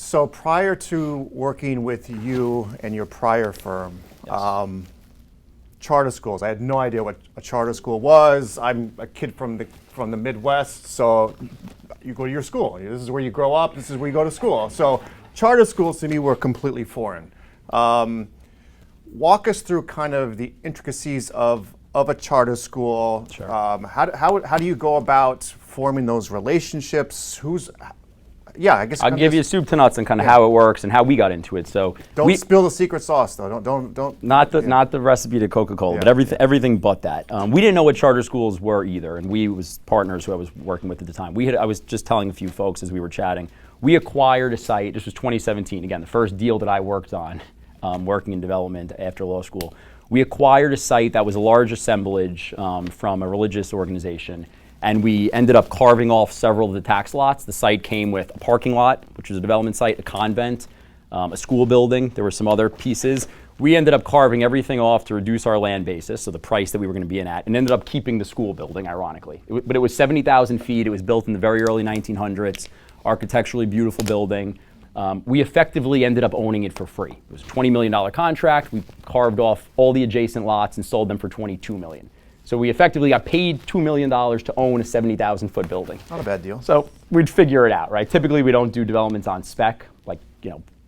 So prior to working with you and your prior firm, Yes. Charter schools, I had no idea what a charter school was. I'm a kid from the Midwest, so you go to your school. This is where you grow up. This is where you go to school. So charter schools to me were completely foreign. Walk us through kind of the intricacies of a charter school. Sure. How do you go about forming those relationships? I guess I'll give you soup to nuts and kind of how it works and how we got into it. So don't spill the secret sauce, though. Don't. Not the recipe to Coca-Cola, but everything but that. We didn't know what charter schools were either, and we was partners who I was working with at the time. I was just telling a few folks as we were chatting. We acquired a site. This was 2017. Again, the first deal that I worked on, working in development after law school. We acquired a site that was a large assemblage from a religious organization. And we ended up carving off several of the tax lots. The site came with a parking lot, which was a development site, a convent, a school building. There were some other pieces. We ended up carving everything off to reduce our land basis, so the price that we were going to be in at, and ended up keeping the school building, ironically. But it was 70,000 feet. It was built in the very early 1900s, architecturally beautiful building. We effectively ended up owning it for free. It was a $20 million contract. We carved off all the adjacent lots and sold them for $22 million. So we effectively got paid $2 million to own a 70,000-foot building. Not a bad deal. So we'd figure it out, right? Typically, we don't do developments on spec. Like,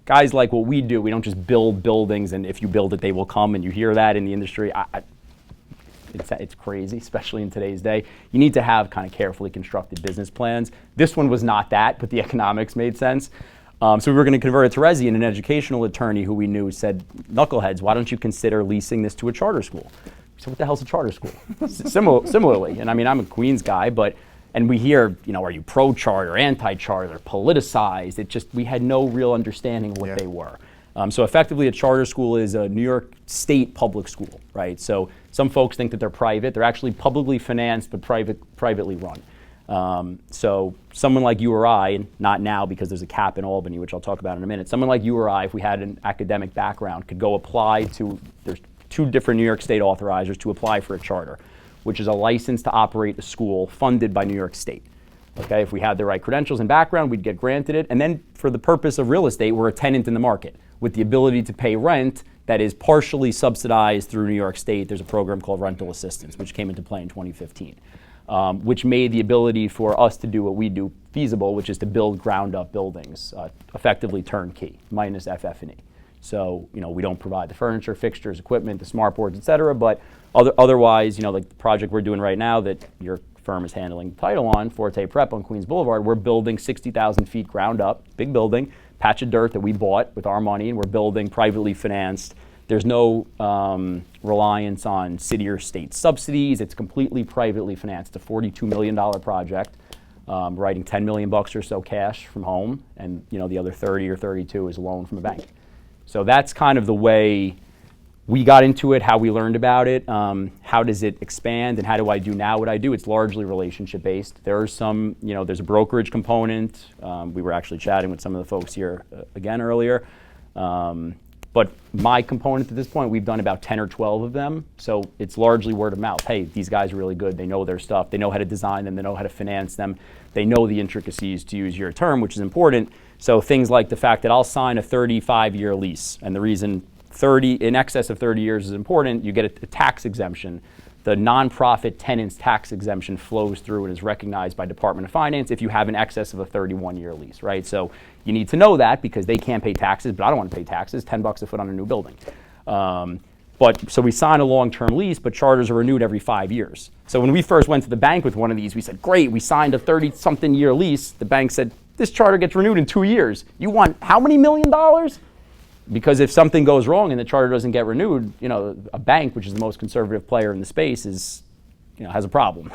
guys like what we do, we don't just build buildings, and if you build it, they will come, and you hear that in the industry. It's crazy, especially in today's day. You need to have kind of carefully constructed business plans. This one was not that, but the economics made sense. So we were going to convert it to resi, and an educational attorney who we knew said, "Knuckleheads, why don't you consider leasing this to a charter school?" So what the hell's a charter school? Similarly, and I mean, I'm a Queens guy, and we hear, are you pro-charter, anti-charter, politicized? We had no real understanding of what they were. So effectively, a charter school is a New York State public school, right? So some folks think that they're private. They're actually publicly financed, but privately run. So someone like you or I, and not now because there's a cap in Albany, which I'll talk about in a minute, someone like you or I, if we had an academic background, could go apply to, there's 2 different New York State authorizers to apply for a charter, which is a license to operate a school funded by New York State. Okay, if we had the right credentials and background, we'd get granted it. And then for the purpose of real estate, we're a tenant in the market with the ability to pay rent that is partially subsidized through New York State. There's a program called rental assistance, which came into play in 2015, which made the ability for us to do what we do feasible, which is to build ground up buildings, effectively turnkey, minus FF&E. So, we don't provide the furniture, fixtures, equipment, the smart boards, et cetera, but otherwise, like the project we're doing right now that your firm is handling the title on, Forte Prep on Queens Boulevard, we're building 60,000 feet ground up, big building, patch of dirt that we bought with our money, and we're building privately financed. There's no reliance on city or state subsidies. It's completely privately financed. It's a $42 million project, writing $10 million or so cash from home, and the other 30 or 32 is a loan from a bank. So that's kind of the way we got into it, how we learned about it, how does it expand, and how do I do now what I do? It's largely relationship based. There are some, there's a brokerage component. We were actually chatting with some of the folks here again earlier. But my component at this point, we've done about 10 or 12 of them. So it's largely word of mouth. Hey, these guys are really good. They know their stuff. They know how to design them. They know how to finance them. They know the intricacies, to use your term, which is important. So things like the fact that I'll sign a 35-year lease. And the reason in excess of 30 years is important, you get a tax exemption. The nonprofit tenant's tax exemption flows through and is recognized by Department of Finance if you have an excess of a 31-year lease, right? So you need to know that because they can't pay taxes, but I don't want to pay taxes, $10 a foot on a new building. So we sign a long-term lease, but charters are renewed every 5 years. So when we first went to the bank with one of these, we said, great, we signed a 30-something year lease. The bank said, this charter gets renewed in 2 years. You want how many $1 million? Because if something goes wrong and the charter doesn't get renewed, a bank, which is the most conservative player in the space, has a problem.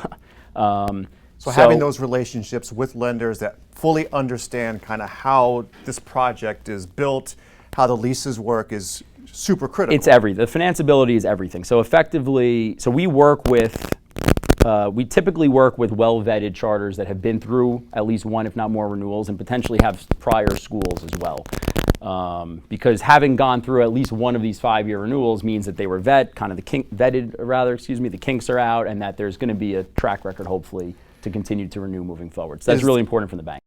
So having those relationships with lenders that fully understand kind of how this project is built, how the leases work is super critical. It's everything. The financeability is everything. So effectively, we typically work with well-vetted charters that have been through at least one, if not more, renewals, and potentially have prior schools as well. Because having gone through at least one of these 5-year renewals means that they were the kinks are out, and that there's going to be a track record, hopefully, to continue to renew moving forward. So that's really important for the bank.